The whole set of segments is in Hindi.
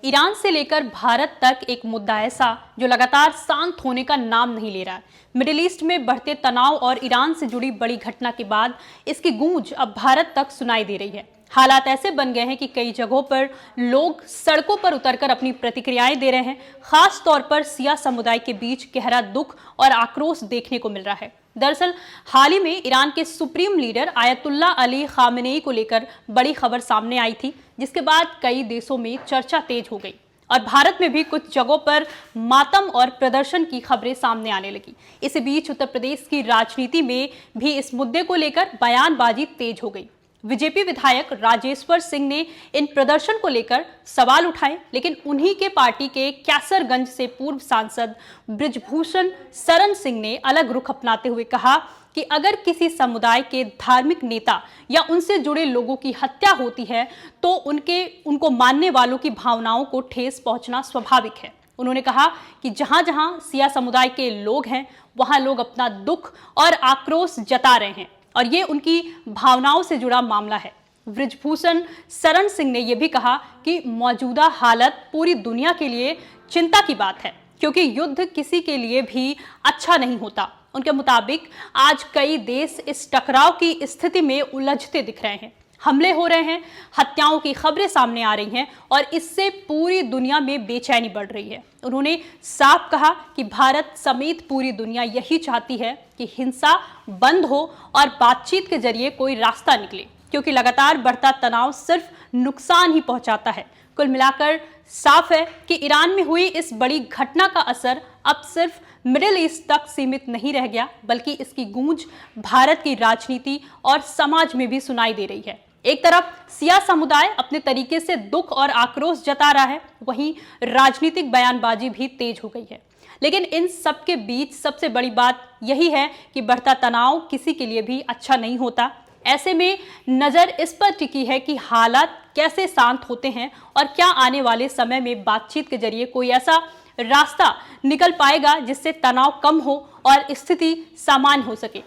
ईरान से लेकर भारत तक एक मुद्दा ऐसा जो लगातार शांत होने का नाम नहीं ले रहा है। मिडिल ईस्ट में बढ़ते तनाव और ईरान से जुड़ी बड़ी घटना के बाद इसकी गूंज अब भारत तक सुनाई दे रही है। हालात ऐसे बन गए हैं कि कई जगहों पर लोग सड़कों पर उतरकर अपनी प्रतिक्रियाएं दे रहे हैं। खास तौर पर सिया समुदाय के बीच गहरा दुख और आक्रोश देखने को मिल रहा है। दरअसल हाल ही में ईरान के supreme leader ayatollah Ali Khamenei को लेकर बड़ी खबर सामने आई थी, जिसके बाद कई देशों में चर्चा तेज हो गई और भारत में भी कुछ जगहों पर मातम और प्रदर्शन की खबरें सामने आने लगी। इसी बीच उत्तर प्रदेश की राजनीति में भी इस मुद्दे को लेकर बयानबाजी तेज हो गई। बीजेपी विधायक राजेश्वर सिंह ने इन प्रदर्शन को लेकर सवाल उठाए, लेकिन उन्हीं के पार्टी के कैसरगंज से पूर्व सांसद बृजभूषण शरण सिंह ने अलग रुख अपनाते हुए कहा कि अगर किसी समुदाय के धार्मिक नेता या उनसे जुड़े लोगों की हत्या होती है तो उनको मानने वालों की भावनाओं को ठेस पहुंचना स्वाभाविक है। उन्होंने कहा कि जहां जहां सिया समुदाय के लोग हैं वहां लोग अपना दुख और आक्रोश जता रहे हैं और ये उनकी भावनाओं से जुड़ा मामला है। बृजभूषण शरण सिंह ने यह भी कहा कि मौजूदा हालत पूरी दुनिया के लिए चिंता की बात है, क्योंकि युद्ध किसी के लिए भी अच्छा नहीं होता। उनके मुताबिक आज कई देश इस टकराव की स्थिति में उलझते दिख रहे हैं। हमले हो रहे हैं, हत्याओं की खबरें सामने आ रही हैं और इससे पूरी दुनिया में बेचैनी बढ़ रही है। उन्होंने साफ कहा कि भारत समेत पूरी दुनिया यही चाहती है कि हिंसा बंद हो और बातचीत के जरिए कोई रास्ता निकले, क्योंकि लगातार बढ़ता तनाव सिर्फ नुकसान ही पहुंचाता है। कुल मिलाकर साफ है कि ईरान में हुई इस बड़ी घटना का असर अब सिर्फ मिडिल ईस्ट तक सीमित नहीं रह गया, बल्कि इसकी गूंज भारत की राजनीति और समाज में भी सुनाई दे रही है। एक तरफ सिया समुदाय अपने तरीके से दुख और आक्रोश जता रहा है, वहीं राजनीतिक बयानबाजी भी तेज हो गई है। लेकिन इन सब के बीच सबसे बड़ी बात यही है कि बढ़ता तनाव किसी के लिए भी अच्छा नहीं होता। ऐसे में नजर इस पर टिकी है कि हालात कैसे शांत होते हैं और क्या आने वाले समय में बातचीत के जरिए कोई ऐसा रास्ता निकल पाएगा जिससे तनाव कम हो और स्थिति सामान्य हो सके।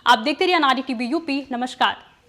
आप देखते रहिए नारी टीवी यूपी। नमस्कार।